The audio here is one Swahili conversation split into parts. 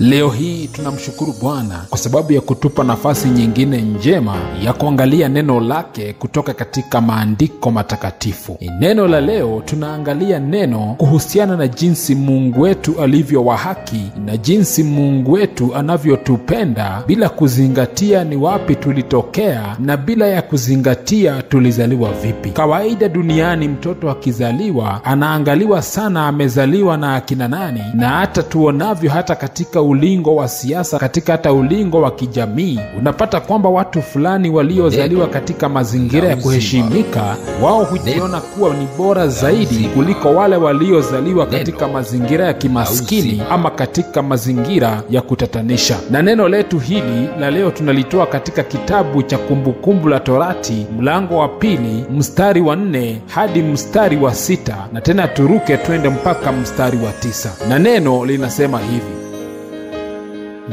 Leo hii tunamshukuru Bwana kwa sababu ya kutupa nafasi nyingine njema ya kuangalia neno lake kutoka katika maandiko matakatifu. Neno la leo tunaangalia neno kuhusiana na jinsi Mungu wetu alivyo wa haki na jinsi Mungu wetu anavyotupenda bila kuzingatia ni wapi tulitokea na bila ya kuzingatia tulizaliwa vipi. Kawaida duniani mtoto akizaliwa anaangaliwa sana amezaliwa na akina nani, na hata tuonavyo hata katika ulingo wa siasa, katika hata ulingo wa kijamii, unapata kwamba watu fulani waliozaliwa katika mazingira ya kuheshimika, wao hujiona kuwa ni bora zaidi kuliko wale waliozaliwa katika mazingira ya kimaskini ama katika mazingira ya kutatanisha. Na neno letu hili la leo tunalitoa katika kitabu cha Kumbukumbu la Torati, mlango wa 2 mstari wa 4 hadi mstari wa 6, na tena turuke twende mpaka mstari wa 9. Na neno linasema hivi: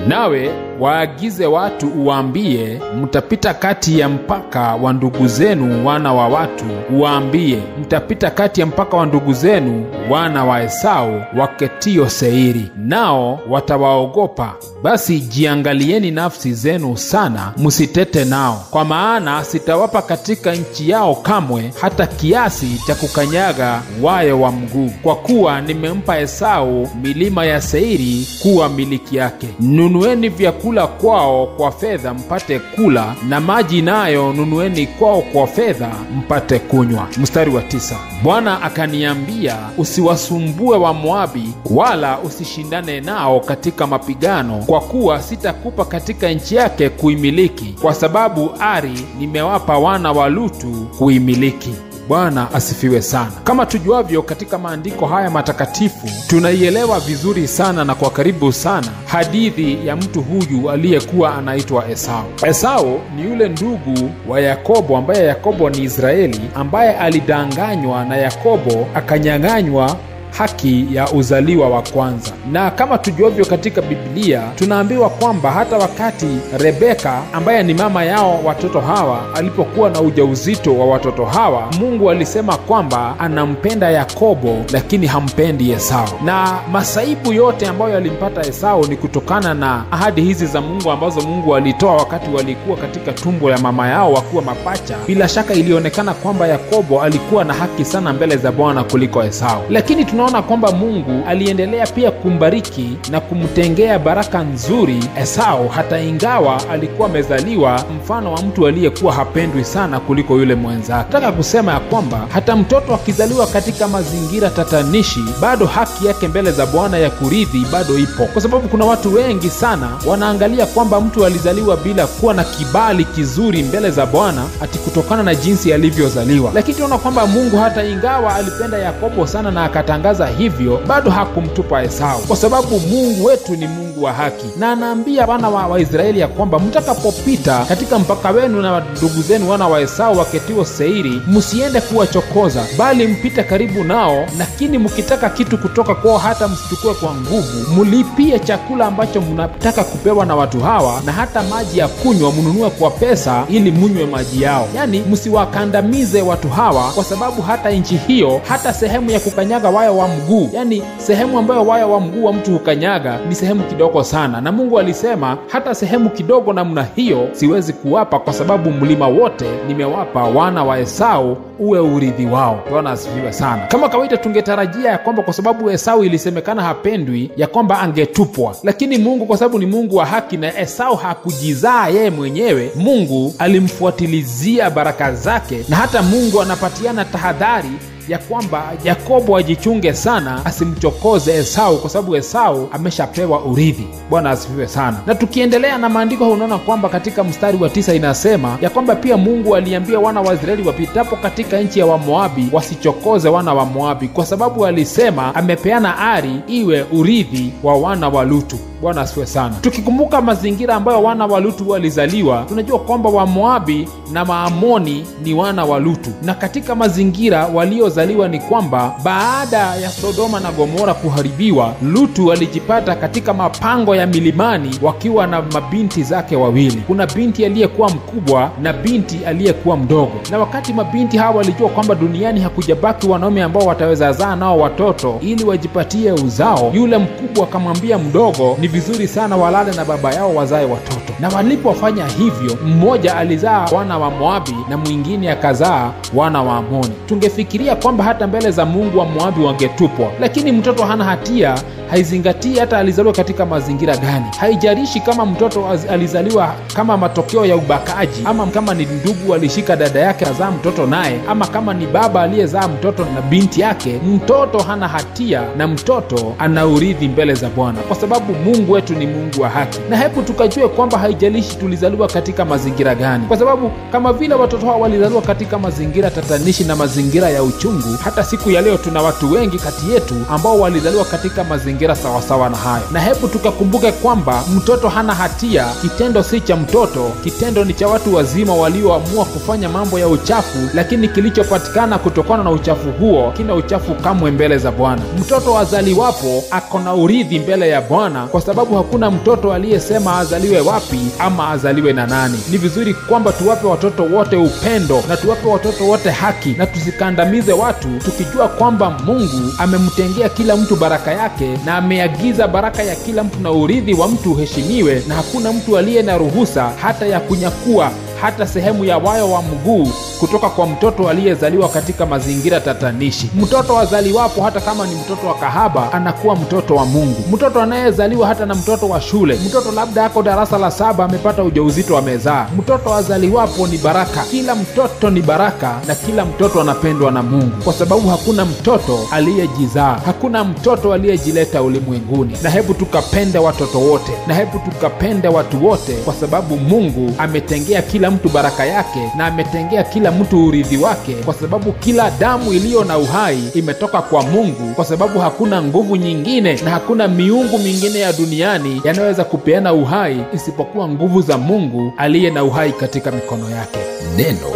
nawe waagize watu uwaambie, mtapita kati ya mpaka wa ndugu zenu wana wa watu, uwaambie, mtapita kati ya mpaka wa ndugu zenu wana wa Esau waketio Seiri, nao watawaogopa. Basi jiangalieni nafsi zenu sana, msitete nao, kwa maana sitawapa katika nchi yao kamwe hata kiasi cha kukanyaga wayo wa mguu, kwa kuwa nimempa Esau milima ya Seiri kuwa miliki yake. Nunueni vyakula kwao kwa fedha mpate kula, na maji nayo nunueni kwao kwa fedha mpate kunywa. Mstari wa 9, Bwana akaniambia, usiwasumbue wa Moabi, wala usishindane nao katika mapigano, kwa kuwa sitakupa katika nchi yake kuimiliki, kwa sababu Ari nimewapa wana wa Lutu kuimiliki. Bwana asifiwe sana. Kama tujuavyo katika maandiko haya matakatifu, tunaielewa vizuri sana na kwa karibu sana hadithi ya mtu huyu aliyekuwa anaitwa Esau. Esau ni yule ndugu wa Yakobo, ambaye Yakobo ni Israeli, ambaye alidanganywa na Yakobo akanyang'anywa haki ya uzaliwa wa kwanza. Na kama tujuavyo katika Biblia, tunaambiwa kwamba hata wakati Rebeka ambaye ni mama yao watoto hawa alipokuwa na ujauzito wa watoto hawa, Mungu alisema kwamba anampenda Yakobo lakini hampendi Esau. Na masaibu yote ambayo yalimpata Esau ni kutokana na ahadi hizi za Mungu ambazo Mungu alitoa wakati walikuwa katika tumbo ya mama yao wakiwa mapacha. Bila shaka ilionekana kwamba Yakobo alikuwa na haki sana mbele za Bwana kuliko Esau. Lakini tunaona kwamba Mungu aliendelea pia kumbariki na kumtengea baraka nzuri Esau, hata ingawa alikuwa amezaliwa mfano wa mtu aliyekuwa hapendwi sana kuliko yule mwenzake. Nataka kusema ya kwamba hata mtoto akizaliwa katika mazingira tatanishi, bado haki yake mbele za Bwana ya kurithi bado ipo. Kwa sababu kuna watu wengi sana wanaangalia kwamba mtu alizaliwa bila kuwa na kibali kizuri mbele za Bwana ati kutokana na jinsi alivyozaliwa. Lakini tunaona kwamba Mungu hata ingawa alipenda Yakobo sana na akatangaza hivyo, bado hakumtupa Esau, kwa sababu Mungu wetu ni Mungu wa haki. Na anaambia wana wa Israeli ya kwamba mtakapopita katika mpaka wenu na ndugu zenu wana wa Esau waketio Seiri, msiende kuwachokoza, bali mpite karibu nao, lakini mkitaka kitu kutoka kwao hata msichukue kwa nguvu, mlipie chakula ambacho mnataka kupewa na watu hawa, na hata maji ya kunywa mnunue kwa pesa ili munywe maji yao. Yani msiwakandamize watu hawa, kwa sababu hata nchi hiyo, hata sehemu ya kukanyaga wayo wa mguu, yani sehemu ambayo wayo wa mguu wa mtu hukanyaga ni sehemu kidogo sana, na Mungu alisema hata sehemu kidogo namna hiyo siwezi kuwapa, kwa sababu mlima wote nimewapa wana wa Esau uwe urithi wao. Bwana asifiwe sana. Kama kawaida tungetarajia ya kwamba kwa sababu Esau ilisemekana hapendwi, ya kwamba angetupwa, lakini Mungu kwa sababu ni Mungu wa haki na Esau hakujizaa yeye mwenyewe, Mungu alimfuatilizia baraka zake, na hata Mungu anapatiana tahadhari ya kwamba Yakobo ajichunge sana asimchokoze Esau, kwa sababu Esau ameshapewa urithi. Bwana asifiwe sana. Na tukiendelea na maandiko, unaona kwamba katika mstari wa 9 inasema ya kwamba pia Mungu aliambia wana wa Israeli wapitapo katika nchi ya Wamoabi wasichokoze wana wa Moabi, kwa sababu alisema amepeana Ari iwe urithi wa wana wa Lutu. Bwana asifiwe sana. Tukikumbuka mazingira ambayo wana wa Lutu walizaliwa, tunajua kwamba Wamoabi na Maamoni ni wana wa Lutu, na katika mazingira walio kilichozaliwa ni kwamba baada ya Sodoma na Gomora kuharibiwa, Lutu alijipata katika mapango ya milimani wakiwa na mabinti zake wawili. Kuna binti aliyekuwa mkubwa na binti aliyekuwa mdogo, na wakati mabinti hawa walijua kwamba duniani hakujabaki wanaume ambao wataweza zaa nao watoto ili wajipatie uzao, yule mkubwa akamwambia mdogo ni vizuri sana walale na baba yao wazae watoto. Na walipofanya hivyo, mmoja alizaa wana wa Moabi na mwingine akazaa wana wa Amoni. Tungefikiria kwamba hata mbele za Mungu wa Moabi wangetupwa, lakini mtoto hana hatia. Haizingatii hata alizaliwa katika mazingira gani. Haijalishi kama mtoto alizaliwa kama matokeo ya ubakaji, ama kama ni ndugu alishika dada yake azaa mtoto naye, ama kama ni baba aliyezaa mtoto na binti yake. Mtoto hana hatia na mtoto anaurithi mbele za Bwana, kwa sababu Mungu wetu ni Mungu wa haki. Na hebu tukajue kwamba haijalishi tulizaliwa katika mazingira gani, kwa sababu kama vile watoto hao walizaliwa katika mazingira tatanishi na mazingira ya uchungu, hata siku ya leo tuna watu wengi kati yetu ambao walizaliwa katika mazingira sawasawa na hayo. Na hebu tukakumbuke kwamba mtoto hana hatia. Kitendo si cha mtoto, kitendo ni cha watu wazima walioamua kufanya mambo ya uchafu, lakini kilichopatikana kutokana na uchafu huo kina uchafu kamwe mbele za Bwana. Mtoto azaliwapo ako na urithi mbele ya Bwana, kwa sababu hakuna mtoto aliyesema azaliwe wapi ama azaliwe na nani. Ni vizuri kwamba tuwape watoto wote upendo na tuwape watoto wote haki, na tusikandamize watu, tukijua kwamba Mungu amemtengea kila mtu baraka yake na ameagiza baraka ya kila mtu na urithi wa mtu uheshimiwe, na hakuna mtu aliye na ruhusa hata ya kunyakua hata sehemu ya wayo wa mguu kutoka kwa mtoto aliyezaliwa katika mazingira tatanishi. Mtoto azaliwapo, hata kama ni mtoto wa kahaba, anakuwa mtoto wa Mungu. Mtoto anayezaliwa hata na mtoto wa shule, mtoto labda ako darasa la 7 amepata ujauzito amezaa, mtoto azaliwapo ni baraka. Kila mtoto ni baraka na kila mtoto anapendwa na Mungu, kwa sababu hakuna mtoto aliyejizaa, hakuna mtoto aliyejileta ulimwenguni. Na hebu tukapende watoto wote, na hebu tukapende watu wote, kwa sababu Mungu ametengea kila mtu baraka yake na ametengea kila mtu urithi wake, kwa sababu kila damu iliyo na uhai imetoka kwa Mungu, kwa sababu hakuna nguvu nyingine na hakuna miungu mingine ya duniani yanaweza kupeana uhai isipokuwa nguvu za Mungu aliye na uhai katika mikono yake. Neno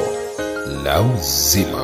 la uzima.